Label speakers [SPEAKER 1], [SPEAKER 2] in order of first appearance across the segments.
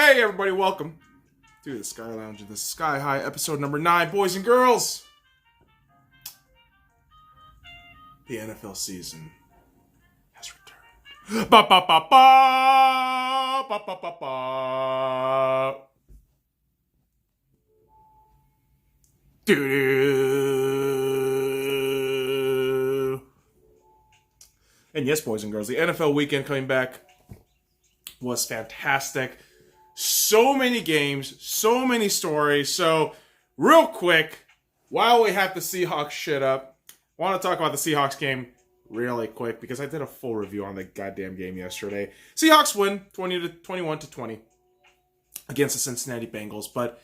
[SPEAKER 1] Hey everybody, welcome to the SkyLounge of the Sky High, episode number 9, boys and girls. The NFL season has returned. Ba ba ba ba ba ba ba ba. Doo-doo. And yes, boys and girls, the NFL weekend coming back was fantastic. So many games, so many stories. So, real quick, while we have the Seahawks shit up, I want to talk about the Seahawks game really quick because I did a full review on the goddamn game yesterday. Seahawks win 21-20 against the Cincinnati Bengals, but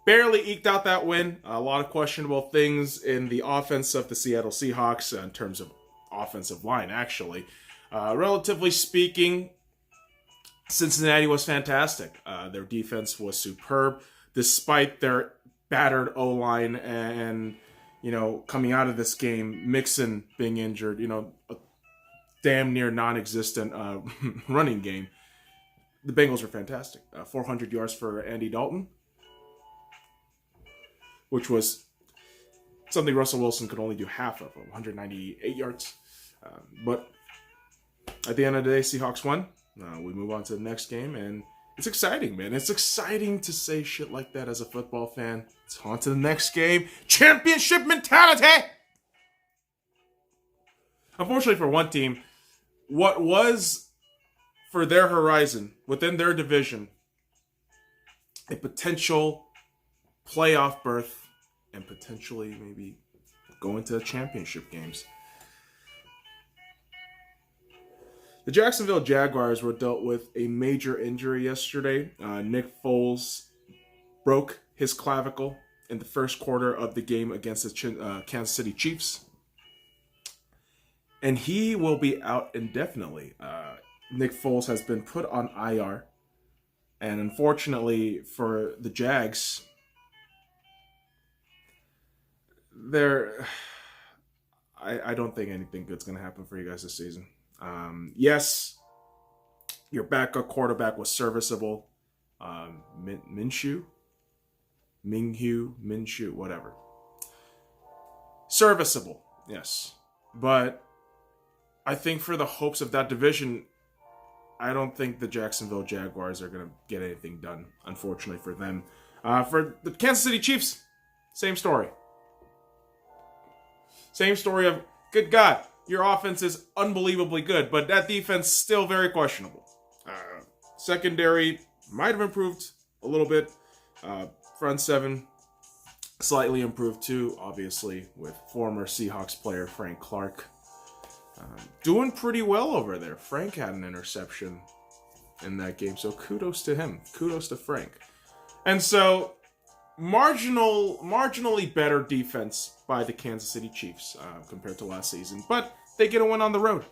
[SPEAKER 1] barely eked out that win. A lot of questionable things in the offense of the Seattle Seahawks in terms of offensive line, actually. Relatively speaking, Cincinnati was fantastic. Their defense was superb, despite their battered O-line and, coming out of this game, Mixon being injured, a damn near non-existent running game. The Bengals were fantastic. 400 yards for Andy Dalton, which was something Russell Wilson could only do half of, 198 yards. But at the end of the day, Seahawks won. We move on to the next game, and it's exciting, man. It's exciting to say shit like that as a football fan. It's on to the next game. Championship mentality! Unfortunately for one team, what was, for their horizon, within their division, a potential playoff berth and potentially maybe go into championship games. The Jacksonville Jaguars were dealt with a major injury yesterday. Nick Foles broke his clavicle in the first quarter of the game against the Kansas City Chiefs. And he will be out indefinitely. Nick Foles has been put on IR. And unfortunately for the Jags, I don't think anything good's going to happen for you guys this season. Yes, your backup quarterback was serviceable. Minshew, whatever. Serviceable, yes. But I think for the hopes of that division, I don't think the Jacksonville Jaguars are going to get anything done, unfortunately for them. For the Kansas City Chiefs, same story. Same story of, good God, your offense is unbelievably good, but that defense still very questionable. Secondary might have improved a little bit. Front seven slightly improved too, obviously, with former Seahawks player Frank Clark. Doing pretty well over there. Frank had an interception in that game, so kudos to him. Kudos to Frank. And so, marginally better defense by the Kansas City Chiefs compared to last season, but they get a win on the road.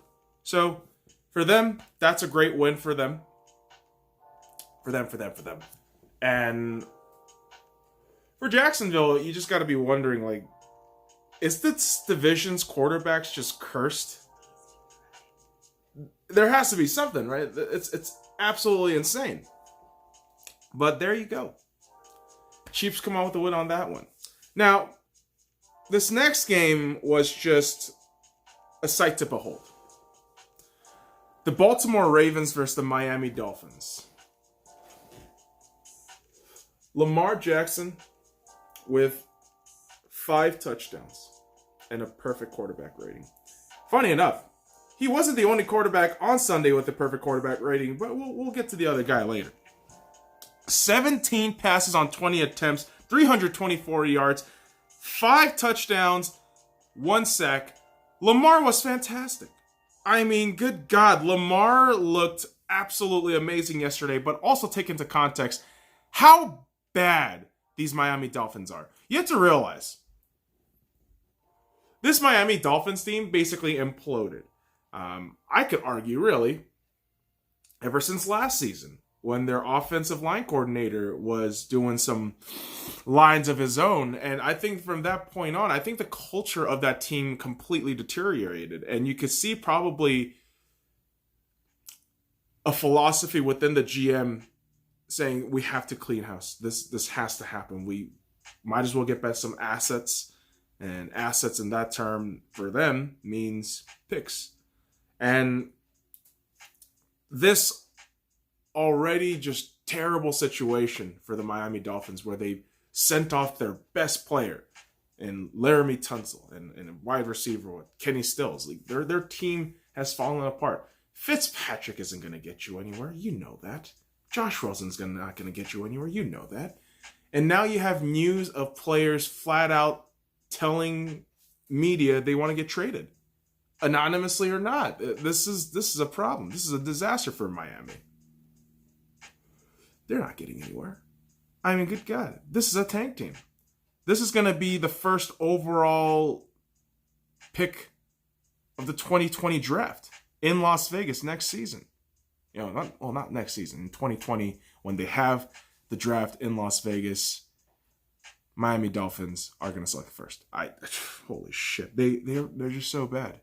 [SPEAKER 1] So for them, that's a great win for them. For them. And for Jacksonville, you just got to be wondering, is this division's quarterbacks just cursed? There has to be something, right? It's absolutely insane. But there you go. Chiefs come out with a win on that one. Now, this next game was just a sight to behold. The Baltimore Ravens versus the Miami Dolphins. Lamar Jackson with 5 touchdowns and a perfect quarterback rating. Funny enough, he wasn't the only quarterback on Sunday with a perfect quarterback rating, but we'll get to the other guy later. 17 passes on 20 attempts, 324 yards, 5 touchdowns, 1 sack. Lamar was fantastic. I mean, good God, Lamar looked absolutely amazing yesterday, but also take into context how bad these Miami Dolphins are. You have to realize, this Miami Dolphins team basically imploded. I could argue, really, ever since last season, when their offensive line coordinator was doing some lines of his own. And I think from that point on, I think the culture of that team completely deteriorated. And you could see probably a philosophy within the GM saying we have to clean house. This has to happen. We might as well get back some assets, and assets in that term for them means picks. And this already just terrible situation for the Miami Dolphins, where they sent off their best player in Laramie Tunsil and a wide receiver with Kenny Stills. Like their team has fallen apart. Fitzpatrick isn't going to get you anywhere. You know that. Josh Rosen's not going to get you anywhere. You know that. And now you have news of players flat out telling media they want to get traded, anonymously or not. This is a problem. This is a disaster for Miami. They're not getting anywhere. I mean, good God. This is a tank team. This is going to be the first overall pick of the 2020 draft in Las Vegas next season. Not next season. In 2020, when they have the draft in Las Vegas, Miami Dolphins are going to select first. Holy shit. They're just so bad.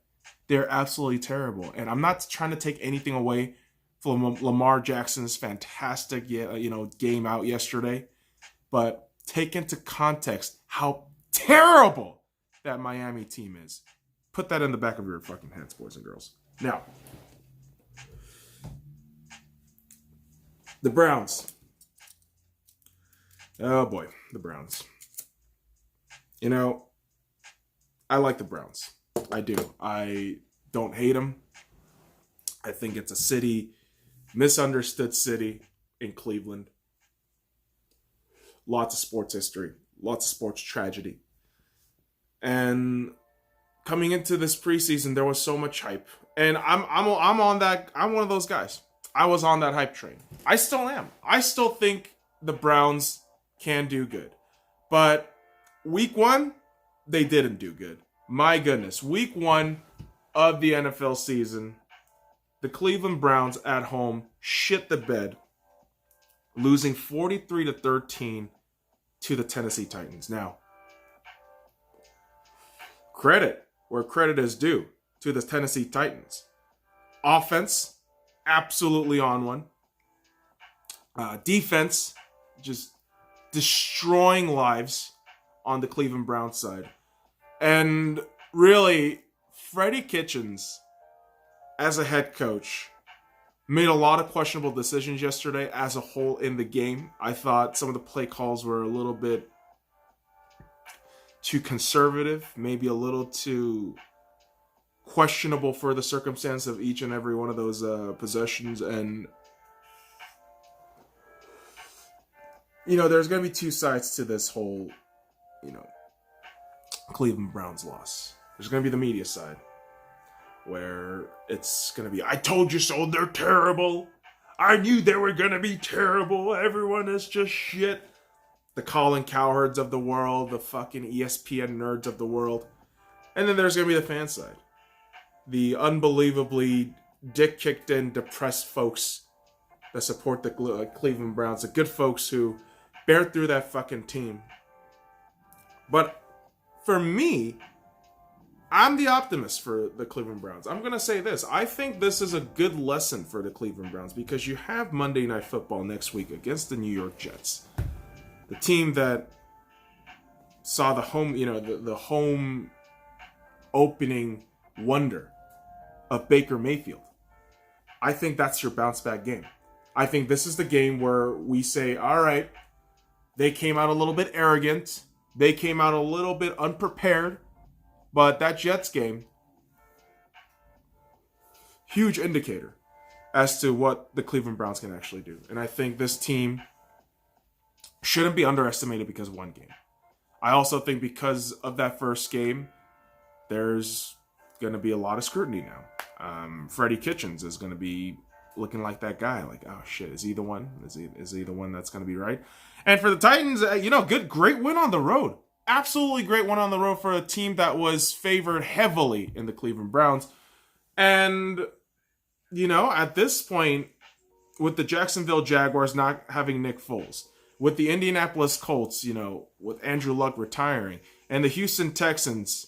[SPEAKER 1] They're absolutely terrible. And I'm not trying to take anything away from Lamar Jackson's fantastic game out yesterday, but take into context how terrible that Miami team is. Put that in the back of your fucking heads, boys and girls. Now, the Browns. Oh boy, the Browns. I like the Browns. I do. I don't hate them. I think it's a misunderstood city in Cleveland. Lots of sports history, lots of sports tragedy. And coming into this preseason, there was so much hype. And I'm on that. I'm one of those guys. I was on that hype train. I still am. I still think the Browns can do good. But week 1, they didn't do good. My goodness. Week 1 of the NFL season, the Cleveland Browns at home shit the bed, losing 43-13 to the Tennessee Titans. Now, credit where credit is due to the Tennessee Titans. Offense, absolutely on one. Defense, just destroying lives on the Cleveland Browns side. And really, Freddie Kitchens, as a head coach, made a lot of questionable decisions yesterday as a whole in the game. I thought some of the play calls were a little bit too conservative, maybe a little too questionable for the circumstance of each and every one of those possessions. And, there's going to be two sides to this whole, Cleveland Browns loss. There's going to be the media side, where it's going to be, I told you so, they're terrible. I knew they were going to be terrible. Everyone is just shit. The Colin Cowherds of the world, the fucking ESPN nerds of the world. And then there's going to be the fan side. The unbelievably dick-kicked-in, depressed folks that support the Cleveland Browns. The good folks who bear through that fucking team. But for me, I'm the optimist for the Cleveland Browns. I'm going to say this. I think this is a good lesson for the Cleveland Browns because you have Monday Night Football next week against the New York Jets. The team that saw the home, the home opening wonder of Baker Mayfield. I think that's your bounce back game. I think this is the game where we say, all right, they came out a little bit arrogant. They came out a little bit unprepared. But that Jets game, huge indicator as to what the Cleveland Browns can actually do. And I think this team shouldn't be underestimated because of one game. I also think because of that first game, there's going to be a lot of scrutiny now. Freddie Kitchens is going to be looking like that guy. Like, oh shit, is he the one? Is he the one that's going to be right? And for the Titans, great win on the road. Absolutely great one on the road for a team that was favored heavily in the Cleveland Browns. And, at this point, with the Jacksonville Jaguars not having Nick Foles, with the Indianapolis Colts, with Andrew Luck retiring, and the Houston Texans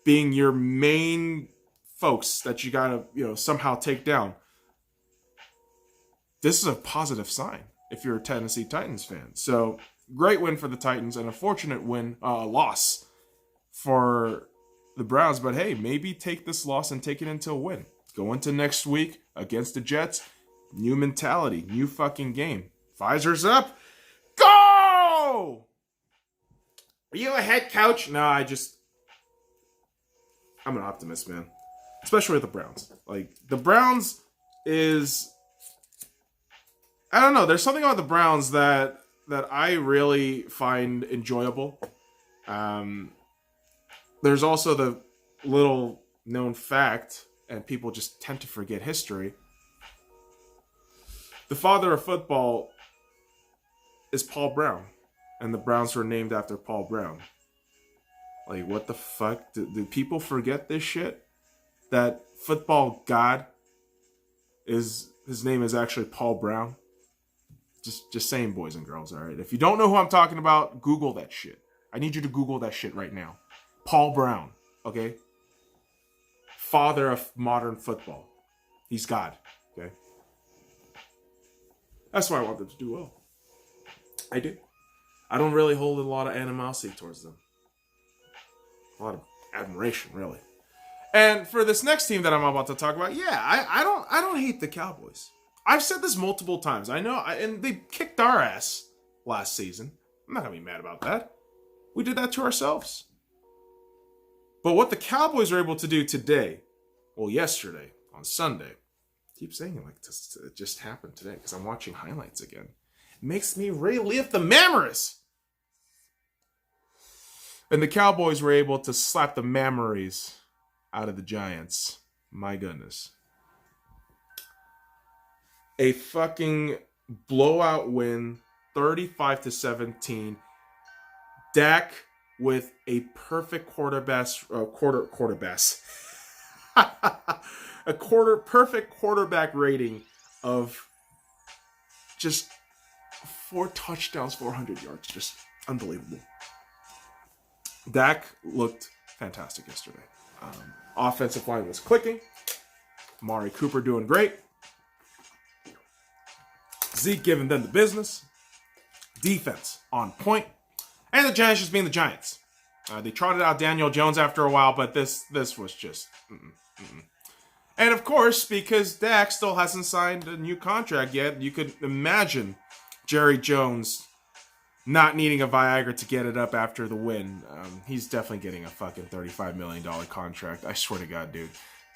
[SPEAKER 1] being your main folks that you got to, somehow take down, this is a positive sign. if you're a Tennessee Titans fan. So great win for the Titans, and a fortunate loss for the Browns. But hey, maybe take this loss and take it into a win. Go into next week against the Jets. New mentality, new fucking game. Visors up. Go! Are you a head coach? No, I'm an optimist, man. Especially with the Browns. Like, the Browns is... I don't know. There's something about the Browns that I really find enjoyable. There's also the little known fact, and people just tend to forget history. The father of football is Paul Brown, and the Browns were named after Paul Brown. Like, what the fuck? Do people forget this shit? That football god his name is actually Paul Brown? Just saying, boys and girls, all right? If you don't know who I'm talking about, Google that shit. I need you to Google that shit right now. Paul Brown, okay? Father of modern football. He's God, okay? That's why I want them to do well. I do. I don't really hold a lot of animosity towards them. A lot of admiration, really. And for this next team that I'm about to talk about, yeah, I don't hate the Cowboys. I've said this multiple times. I know, and they kicked our ass last season. I'm not gonna be mad about that. We did that to ourselves. But what the Cowboys are able to do today, well, yesterday, on Sunday, I keep saying it like it just happened today because I'm watching highlights again. It makes me relive the memories. And the Cowboys were able to slap the memories out of the Giants. My goodness. A fucking blowout win, 35-17. Dak with a perfect perfect quarterback rating of just 4 touchdowns, 400 yards. Just unbelievable. Dak looked fantastic yesterday. Offensive line was clicking. Amari Cooper doing great. Zeke giving them the business. Defense on point. And the Giants just being the Giants. They trotted out Daniel Jones after a while, but this was just... And of course, because Dak still hasn't signed a new contract yet, you could imagine Jerry Jones not needing a Viagra to get it up after the win. He's definitely getting a fucking $35 million contract. I swear to God, dude.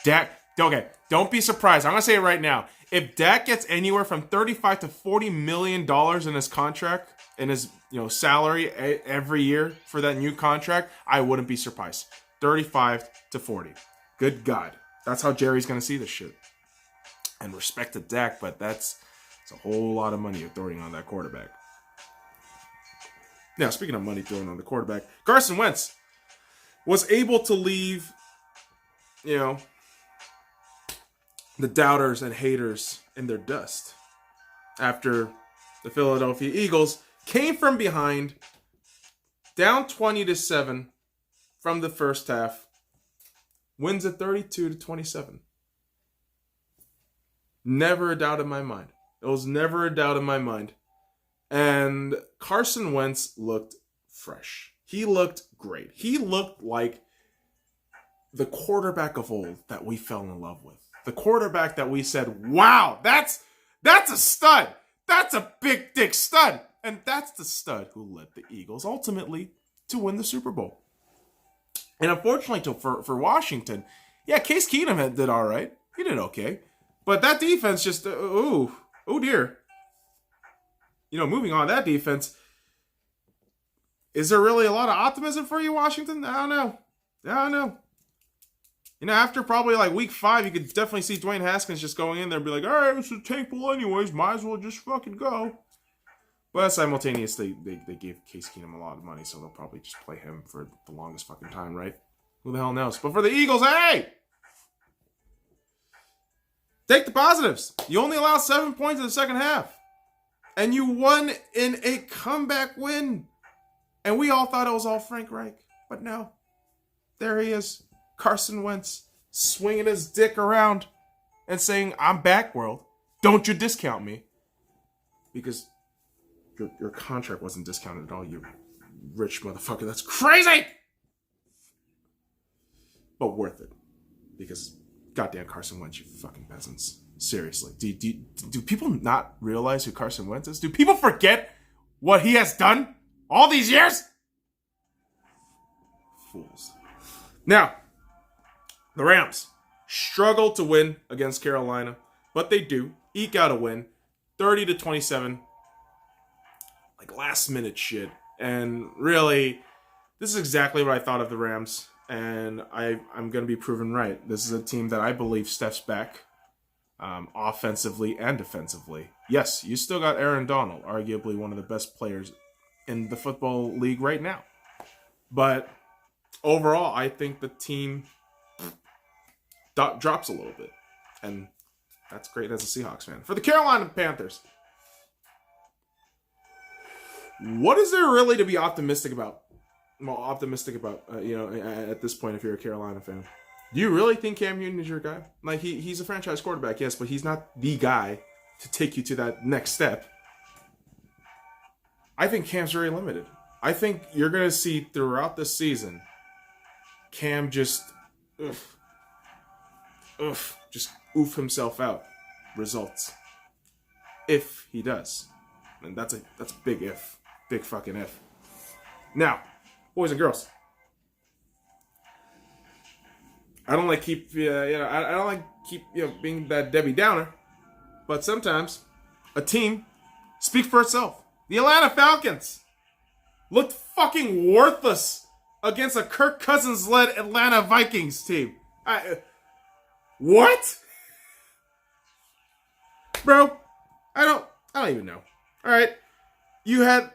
[SPEAKER 1] Dak... Okay, don't be surprised. I'm going to say it right now. If Dak gets anywhere from $35 to $40 million in his contract, in his salary every year for that new contract, I wouldn't be surprised. 35 to 40. Good God. That's how Jerry's going to see this shit. And respect to Dak, but it's a whole lot of money you're throwing on that quarterback. Now, speaking of money thrown on the quarterback, Carson Wentz was able to leave, the doubters and haters in their dust after the Philadelphia Eagles came from behind, down 20-7 from the first half, wins at 32-27. Never a doubt in my mind. It was never a doubt in my mind. And Carson Wentz looked fresh. He looked great. He looked like the quarterback of old that we fell in love with. The quarterback that we said, wow, that's a stud. That's a big dick stud. And that's the stud who led the Eagles ultimately to win the Super Bowl. And unfortunately for Washington, yeah, Case Keenum did all right. He did okay. But that defense just, oh dear. Moving on, that defense, is there really a lot of optimism for you, Washington? I don't know. After probably like week 5, you could definitely see Dwayne Haskins just going in there and be like, all right, it's a tank pool anyways. Might as well just fucking go. But simultaneously, they gave Case Keenum a lot of money, so they'll probably just play him for the longest fucking time, right? Who the hell knows? But for the Eagles, hey! Take the positives. You only allowed 7 points in the second half. And you won in a comeback win. And we all thought it was all Frank Reich. But no. There he is. Carson Wentz swinging his dick around and saying, I'm back, world. Don't you discount me. Because your contract wasn't discounted at all, you rich motherfucker. That's crazy! But worth it. Because goddamn Carson Wentz, you fucking peasants. Seriously. Do people not realize who Carson Wentz is? Do people forget what he has done all these years? Fools. Now, the Rams struggle to win against Carolina, but they do eke out a win, 30-27, like last minute shit. And really, this is exactly what I thought of the Rams, and I'm going to be proven right. This is a team that I believe steps back offensively and defensively. Yes, you still got Aaron Donald, arguably one of the best players in the football league right now. But overall, I think the team drops a little bit. And that's great as a Seahawks fan. For the Carolina Panthers, what is there really to be optimistic about? Well, at this point, if you're a Carolina fan. Do you really think Cam Newton is your guy? Like, he's a franchise quarterback, yes, but he's not the guy to take you to that next step. I think Cam's very limited. I think you're going to see throughout the season, Cam just oof himself out. Results. If he does. And that's a big if. Big fucking if. Now, boys and girls. I don't like keep being that Debbie Downer, but sometimes a team speaks for itself. The Atlanta Falcons looked fucking worthless against a Kirk Cousins-led Atlanta Vikings team. What? Bro, I don't even know. All right, you had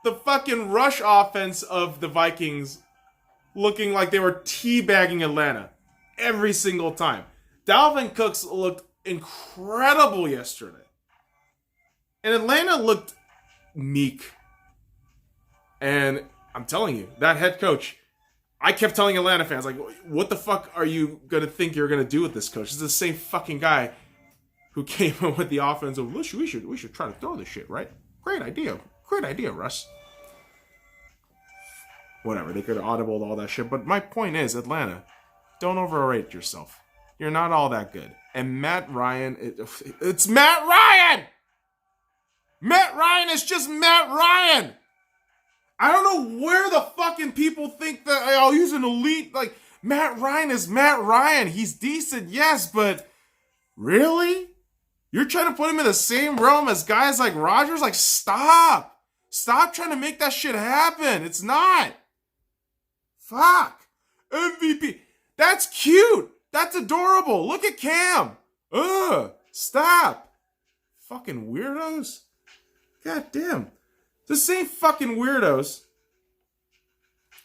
[SPEAKER 1] the fucking rush offense of the Vikings looking like they were teabagging Atlanta every single time. Dalvin Cooks looked incredible yesterday. And Atlanta looked meek. And I'm telling you, that head coach, I kept telling Atlanta fans, like, what the fuck are you going to think you're going to do with this coach? This is the same fucking guy who came up with the offense of, we should try to throw this shit, right? Great idea, Russ. Whatever, they could have audibled all that shit. But my point is, Atlanta, don't overrate yourself. You're not all that good. And Matt Ryan, it's Matt Ryan! Matt Ryan is just Matt Ryan! I don't know where the fucking people think that, oh, he's an elite. Like, Matt Ryan is Matt Ryan. He's decent, yes, but really? You're trying to put him in the same realm as guys like Rodgers? Like, stop. Stop trying to make that shit happen. It's not. Fuck. MVP. That's cute. That's adorable. Look at Cam. Stop. Fucking weirdos. God damn. The same fucking weirdos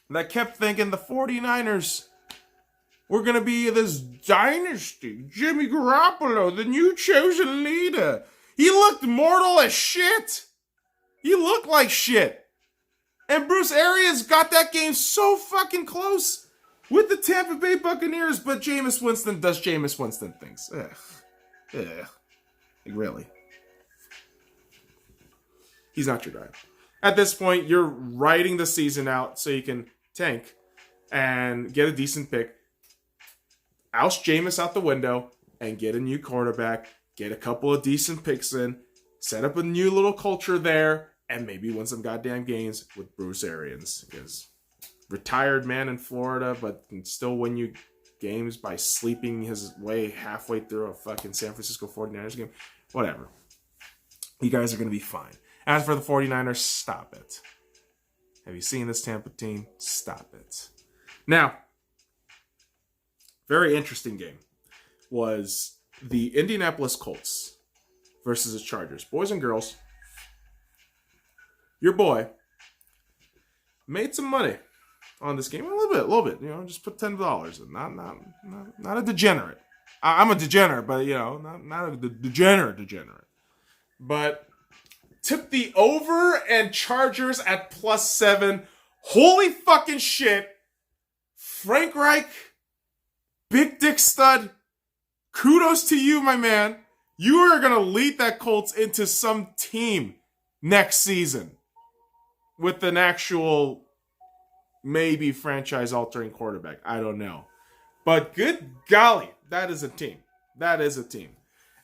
[SPEAKER 1] that kept thinking the 49ers were going to be this dynasty. Jimmy Garoppolo, the new chosen leader. He looked mortal as shit. He looked like shit. And Bruce Arians got that game so fucking close with the Tampa Bay Buccaneers, but Jameis Winston does Jameis Winston things. Ugh. Like, really? He's not your guy. At this point, you're riding the season out so you can tank and get a decent pick, oust Jameis out the window, and get a new quarterback, get a couple of decent picks in, set up a new little culture there, and maybe win some goddamn games with Bruce Arians. Because retired man in Florida, but can still win you games by sleeping his way halfway through a fucking San Francisco 49ers game. Whatever. You guys are going to be fine. As for the 49ers, stop it. Have you seen this Tampa team? Stop it. Now, very interesting game was the Indianapolis Colts versus the Chargers. Boys and girls, your boy made some money on this game. A little bit. You know, just put $10 in. Not a degenerate. I'm a degenerate, but, you know, not a degenerate. But took the over and Chargers at +7. Holy fucking shit. Frank Reich, big dick stud. Kudos to you, my man. You are going to lead that Colts into some team. next season with an actual maybe franchise-altering quarterback. I don't know. But good golly, that is a team. That is a team.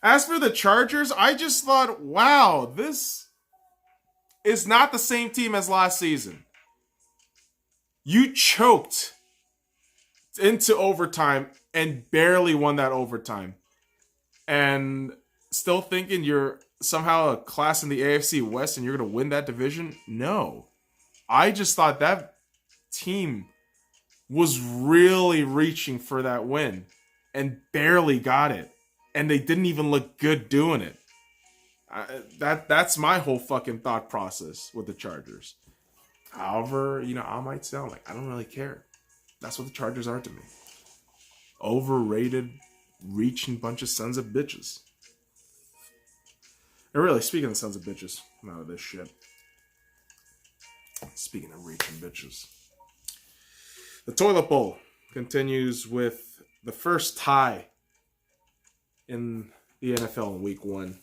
[SPEAKER 1] As for the Chargers, I just thought, wow, this is not the same team as last season. You choked into overtime and barely won that overtime. And still thinking you're somehow a class in the AFC West and you're going to win that division? No. I just thought that team was really reaching for that win and barely got it. And they didn't even look good doing it. That's my whole fucking thought process with the Chargers. However, I might sound like I don't really care. That's what the Chargers are to me. Overrated, reaching bunch of sons of bitches. And really, speaking of sons of bitches, I'm out of this shit. Speaking of reaching bitches. The Toilet Bowl continues with the first tie in the NFL in week 1.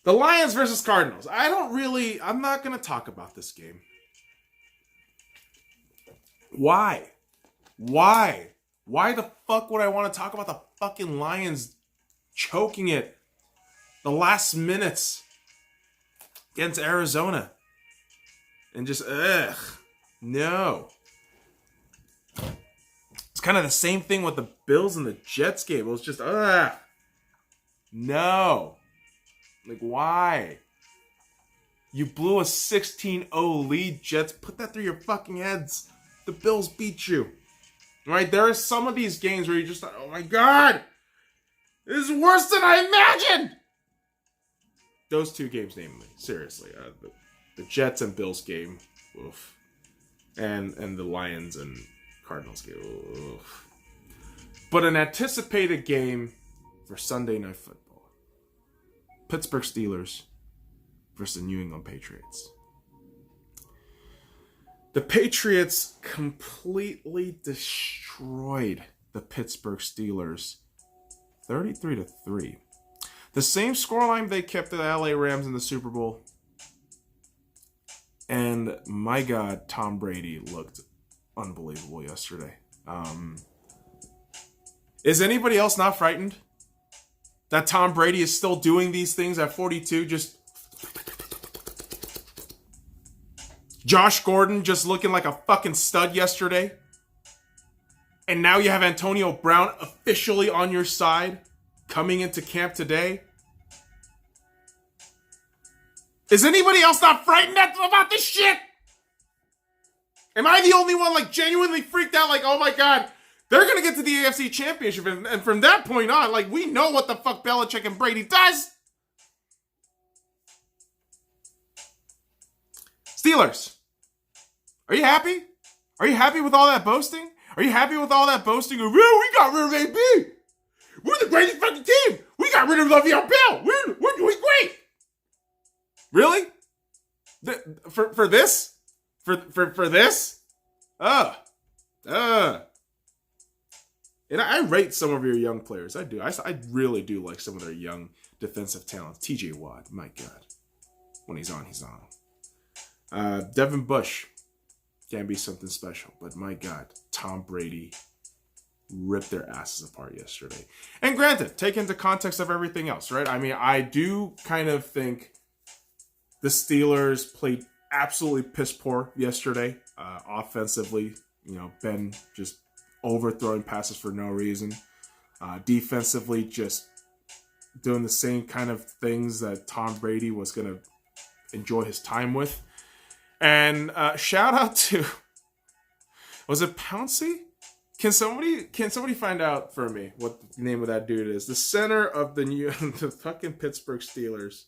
[SPEAKER 1] The Lions versus Cardinals. I'm not going to talk about this game. Why? Why the fuck would I want to talk about the fucking Lions choking it the last minutes against Arizona? And just, no. It's kind of the same thing with the Bills and the Jets game. It was just, no. Like, why? You blew a 16-0 lead, Jets. Put that through your fucking heads. The Bills beat you. Right? There are some of these games where you just thought, oh my God, this is worse than I imagined. Those two games, namely. Seriously. The Jets and Bills game. Oof. And the Lions and Cardinals game. Oof. But an anticipated game for Sunday Night Football. Pittsburgh Steelers versus the New England Patriots. The Patriots completely destroyed the Pittsburgh Steelers 33-3. The same scoreline they kept the LA Rams in the Super Bowl. And my God, Tom Brady looked unbelievable yesterday. Is anybody else not frightened that Tom Brady is still doing these things at 42? Just Josh Gordon just looking like a fucking stud yesterday. And now you have Antonio Brown officially on your side coming into camp today. Is anybody else not frightened about this shit? Am I the only one like genuinely freaked out like, oh my God, they're going to get to the AFC Championship and from that point on, like we know what the fuck Belichick and Brady does. Steelers, are you happy? Are you happy with all that boasting? Are you happy with all that boasting of, we got rid of AB. We're the greatest fucking team. We got rid of Le'Veon Bell. We're doing great. Really? For this? For this? And I rate some of your young players. I do. I really do like some of their young defensive talents. T.J. Watt, my God. When he's on, he's on. Devin Bush can be something special. But my God, Tom Brady ripped their asses apart yesterday. And granted, take into context of everything else, right? I mean, I do kind of think the Steelers played absolutely piss poor yesterday. Offensively, Ben just overthrowing passes for no reason. Defensively, just doing the same kind of things that Tom Brady was going to enjoy his time with. And shout out to, was it Pouncey? Can somebody find out for me what the name of that dude is? The center of the fucking Pittsburgh Steelers,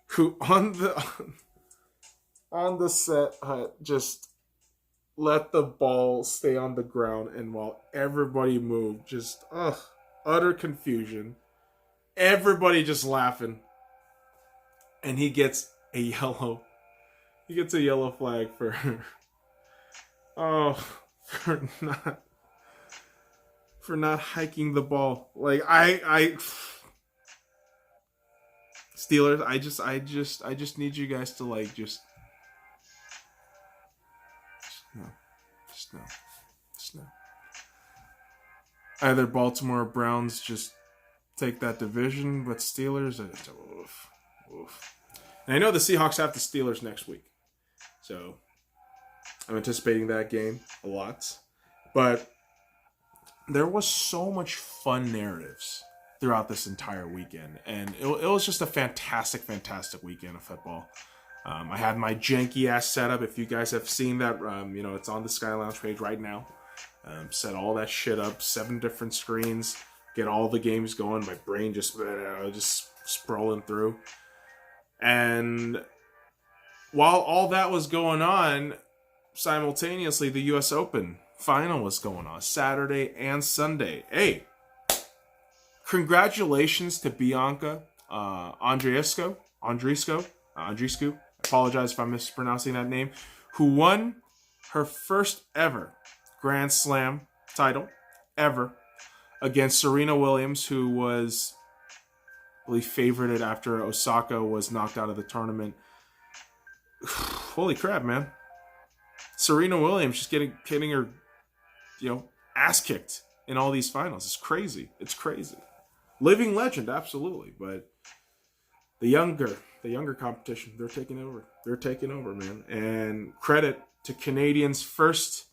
[SPEAKER 1] who on the set just let the ball stay on the ground, and while everybody moved, just utter confusion. Everybody just laughing, and he gets a yellow flag for for not hiking the ball. Like Steelers, I just need you guys to like just no, just no, just no. Either Baltimore or Browns just take that division, but Steelers, oof, oof. And I know the Seahawks have the Steelers next week, so I'm anticipating that game a lot. But there was so much fun narratives throughout this entire weekend, and it was just a fantastic, fantastic weekend of football. I had my janky ass setup. If you guys have seen that, it's on the SkyLounge page right now. Set all that shit up, 7 different screens, get all the games going. My brain just scrolling through. And while all that was going on, simultaneously the U.S. Open final was going on Saturday and Sunday. Hey, congratulations to Bianca Andreescu. I apologize if I'm mispronouncing that name. Who won her first ever Grand Slam title ever against Serena Williams, who was really favorited after Osaka was knocked out of the tournament. Holy crap, man. Serena Williams just getting her, ass kicked in all these finals. It's crazy. It's crazy. Living legend, absolutely. But the younger competition, they're taking over. They're taking over, man. And credit to Canada's first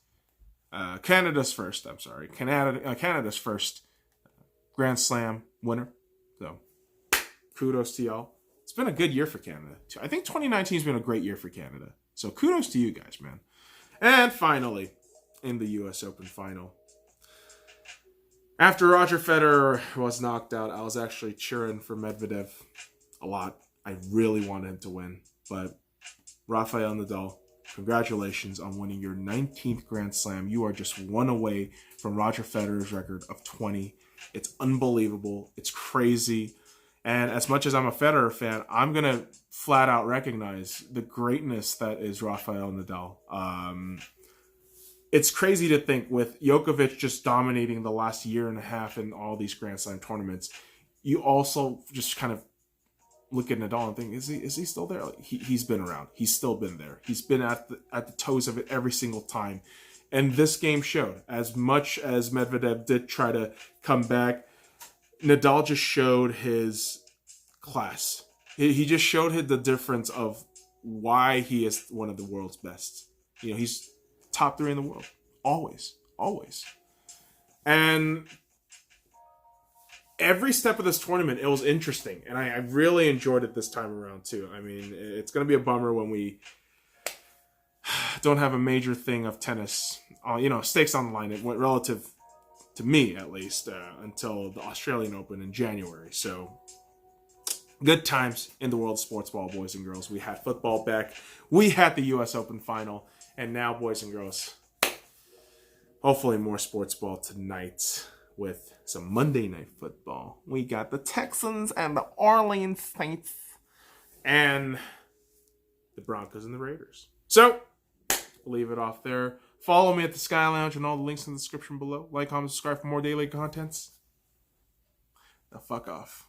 [SPEAKER 1] Grand Slam winner. So kudos to y'all. It's been a good year for Canada. I think 2019 has been a great year for Canada. So kudos to you guys, man. And finally, in the U.S. Open final, after Roger Federer was knocked out, I was actually cheering for Medvedev a lot. I really wanted him to win. But Rafael Nadal, congratulations on winning your 19th Grand Slam. You are just one away from Roger Federer's record of 20. It's unbelievable. It's crazy. And as much as I'm a Federer fan, I'm going to flat out recognize the greatness that is Rafael Nadal. It's crazy to think with Djokovic just dominating the last year and a half in all these Grand Slam tournaments, you also just kind of look at Nadal and think, is he still there? Like, he's been around. He's still been there. He's been at the toes of it every single time. And this game showed, as much as Medvedev did try to come back, Nadal just showed his class. He just showed the difference of why he is one of the world's best. He's top 3 in the world. Always. Always. And every step of this tournament, it was interesting. And I really enjoyed it this time around, too. I mean, it's going to be a bummer when we don't have a major thing of tennis, stakes on the line. It went relative to me, at least, until the Australian Open in January. So, good times in the world of sports ball, boys and girls. We had football back. We had the U.S. Open final. And now, boys and girls, hopefully more sports ball tonight with some Monday Night Football. We got the Texans and the Orleans Saints and the Broncos and the Raiders. So, leave it off there. Follow me at the Sky Lounge and all the links in the description below. Like, comment, subscribe for more daily contents. Now, fuck off.